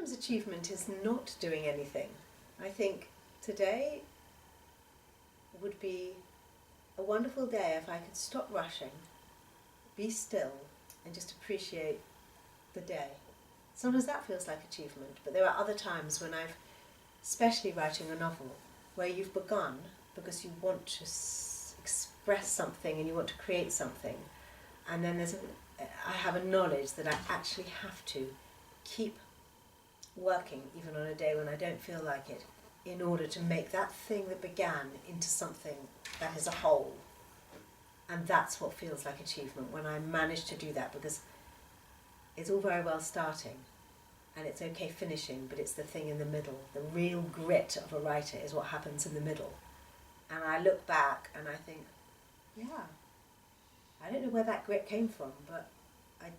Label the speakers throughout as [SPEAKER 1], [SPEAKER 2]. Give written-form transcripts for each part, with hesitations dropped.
[SPEAKER 1] sometimes achievement is not doing anything. I think today would be a wonderful day if I could stop rushing, be still, and just appreciate the day. Sometimes that feels like achievement, but there are other times when I've, especially writing a novel, where you've begun because you want to express something and you want to create something, and then I have a knowledge that I actually have to keep working even on a day when I don't feel like it, in order to make that thing that began into something that is a whole. And that's what feels like achievement, when I manage to do that, because it's all very well starting and it's okay finishing, but it's the thing in the middle. The real grit of a writer is what happens in the middle. And I look back and I think, yeah, I don't know where that grit came from, but I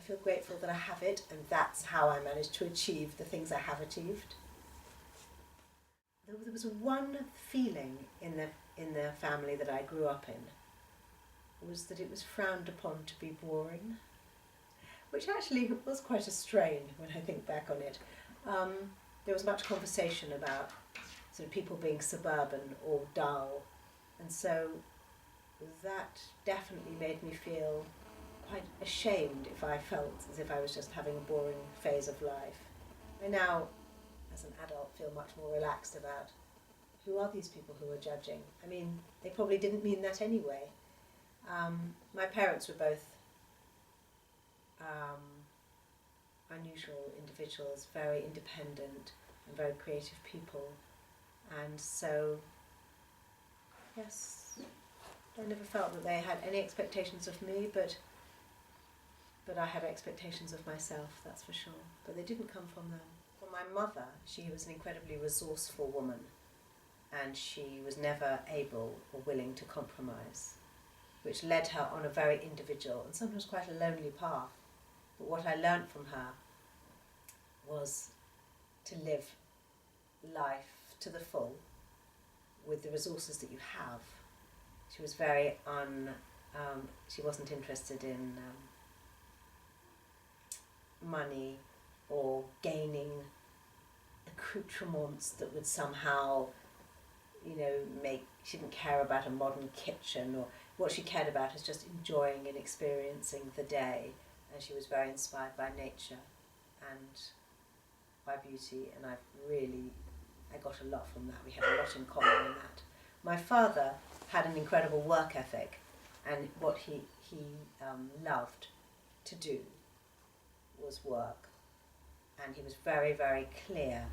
[SPEAKER 1] feel grateful that I have it, and that's how I managed to achieve the things I have achieved. There was one feeling in the family that I grew up in, was that it was frowned upon to be boring, which actually was quite a strain when I think back on it. There was much conversation about sort of people being suburban or dull, and so that definitely made me feel quite ashamed if I felt as if I was just having a boring phase of life. I now, as an adult, feel much more relaxed about who are these people who are judging. I mean, they probably didn't mean that anyway. My parents were both unusual individuals, very independent and very creative people, and so, yes, I never felt that they had any expectations of me, but I had expectations of myself, that's for sure. But they didn't come from them. For my mother, she was an incredibly resourceful woman, and she was never able or willing to compromise, which led her on a very individual and sometimes quite a lonely path. But what I learned from her was to live life to the full with the resources that you have. She was very she wasn't interested in money or gaining accoutrements that would somehow, she didn't care about a modern kitchen, or what she cared about is just enjoying and experiencing the day. And she was very inspired by nature and by beauty, and I got a lot from that. We had a lot in common in that. My father had an incredible work ethic, and what he loved to do was work, and he was very, very clear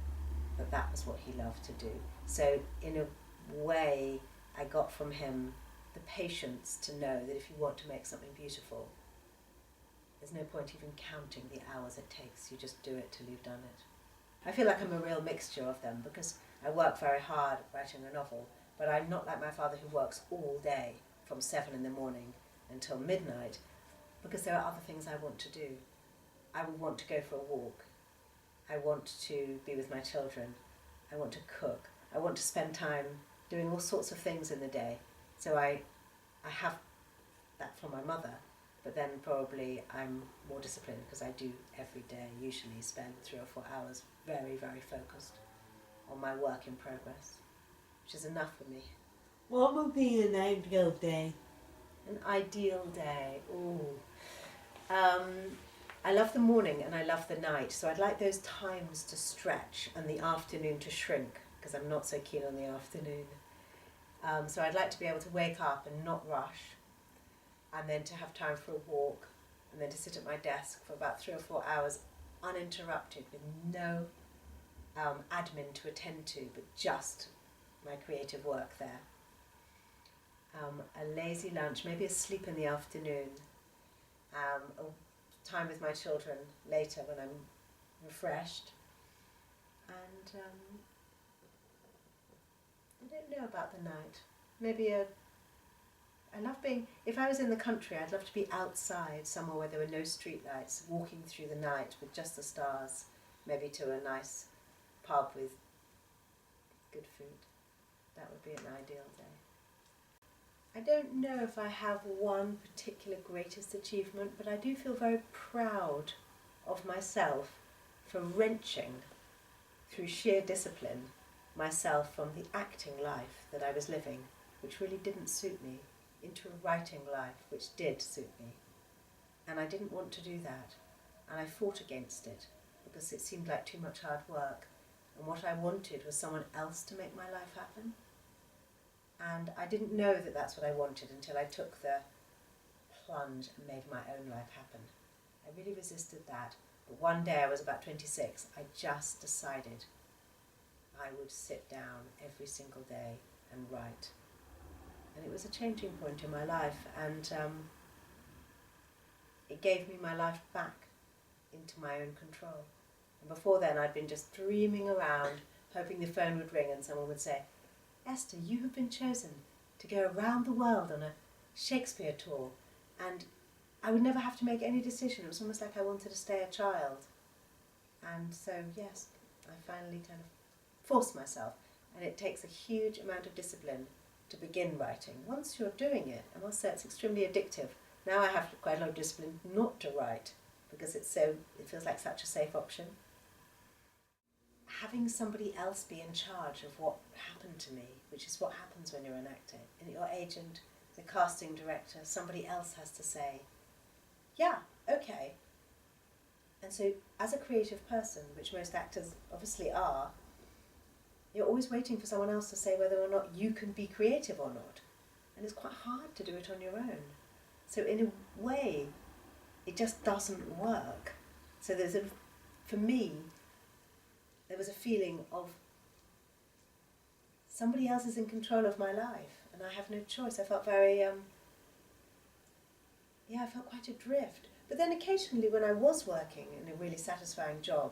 [SPEAKER 1] that that was what he loved to do. So in a way, I got from him the patience to know that if you want to make something beautiful, there's no point even counting the hours it takes. You just do it till you've done it. I feel like I'm a real mixture of them, because I work very hard writing a novel, but I'm not like my father, who works all day from 7 in the morning until midnight, because there are other things I want to do. I would want to go for a walk. I want to be with my children. I want to cook. I want to spend time doing all sorts of things in the day. So I have that from my mother, but then probably I'm more disciplined, because I do every day usually spend 3 or 4 hours very, very focused on my work in progress, which is enough for me.
[SPEAKER 2] What would be an ideal day?
[SPEAKER 1] An ideal day, I love the morning and I love the night, so I'd like those times to stretch and the afternoon to shrink, because I'm not so keen on the afternoon. So I'd like to be able to wake up and not rush, and then to have time for a walk, and then to sit at my desk for about 3 or 4 hours uninterrupted, with no admin to attend to, but just my creative work there. A lazy lunch, maybe a sleep in the afternoon, a time with my children later when I'm refreshed, and I don't know about the night. Maybe I love being, if I was in the country, I'd love to be outside somewhere where there were no street lights, walking through the night with just the stars, maybe to a nice pub with good food. That would be an ideal day. I don't know if I have one particular greatest achievement, but I do feel very proud of myself for wrenching, through sheer discipline, myself from the acting life that I was living, which really didn't suit me, into a writing life which did suit me. And I didn't want to do that, and I fought against it because it seemed like too much hard work, and what I wanted was someone else to make my life happen. And I didn't know that that's what I wanted until I took the plunge and made my own life happen. I really resisted that, but one day, I was about 26, I just decided I would sit down every single day and write. And it was a changing point in my life, and it gave me my life back into my own control. And before then, I'd been just dreaming around, hoping the phone would ring and someone would say, Esther, you have been chosen to go around the world on a Shakespeare tour, and I would never have to make any decision. It was almost like I wanted to stay a child. And so, yes, I finally kind of forced myself, and it takes a huge amount of discipline to begin writing. Once you're doing it, I must say it's extremely addictive. Now I have quite a lot of discipline not to write, because it feels like such a safe option. Having somebody else be in charge of what happened to me, which is what happens when you're an actor, and your agent, the casting director, somebody else has to say, yeah, okay. And so as a creative person, which most actors obviously are, you're always waiting for someone else to say whether or not you can be creative or not. And it's quite hard to do it on your own. So in a way, it just doesn't work. So for me, there was a feeling of somebody else is in control of my life and I have no choice. I felt very, I felt quite adrift. But then occasionally when I was working in a really satisfying job,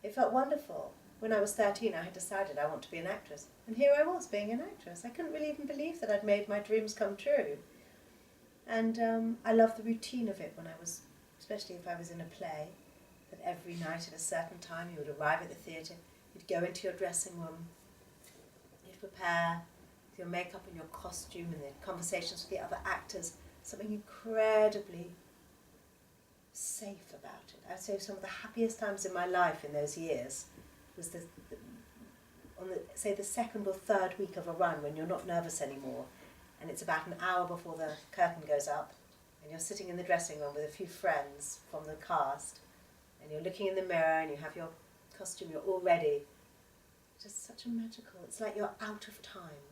[SPEAKER 1] it felt wonderful. When I was 13, I had decided I want to be an actress. And here I was being an actress. I couldn't really even believe that I'd made my dreams come true. And I loved the routine of it when I was, especially if I was in a play, that every night at a certain time you would arrive at the theatre, you'd go into your dressing room, you'd prepare with your makeup and your costume and the conversations with the other actors, something incredibly safe about it. I'd say some of the happiest times in my life in those years was on the second or third week of a run when you're not nervous anymore, and it's about an hour before the curtain goes up, and you're sitting in the dressing room with a few friends from the cast, and you're looking in the mirror and you have your costume, you're all ready. Just such a magical, it's like you're out of time.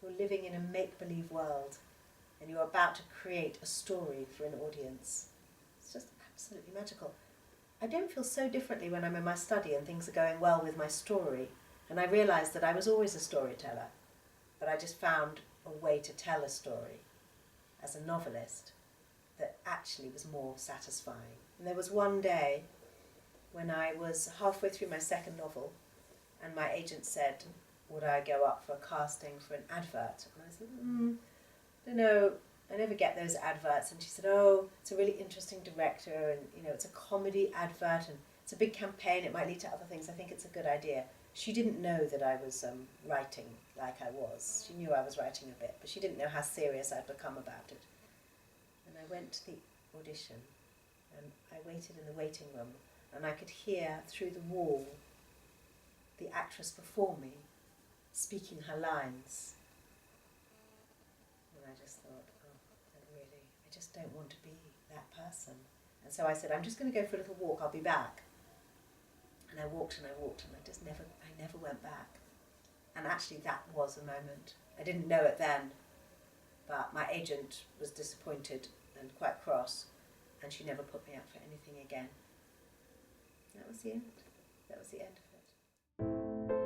[SPEAKER 1] You're living in a make-believe world and you're about to create a story for an audience. It's just absolutely magical. I don't feel so differently when I'm in my study and things are going well with my story, and I realised that I was always a storyteller, but I just found a way to tell a story as a novelist that actually was more satisfying. And there was one day when I was halfway through my second novel and my agent said, would I go up for a casting for an advert? And I said, I don't know, I never get those adverts. And she said, oh, it's a really interesting director and it's a comedy advert and it's a big campaign, it might lead to other things, I think it's a good idea. She didn't know that I was writing like I was. She knew I was writing a bit, but she didn't know how serious I'd become about it. And I went to the audition and I waited in the waiting room and I could hear through the wall the actress before me speaking her lines. And I just thought, I just don't want to be that person. And so I said, I'm just going to go for a little walk, I'll be back. And I walked and I never went back. And actually that was a moment. I didn't know it then, but my agent was disappointed and quite cross, and she never put me up for anything again. That was the end. That was the end of it.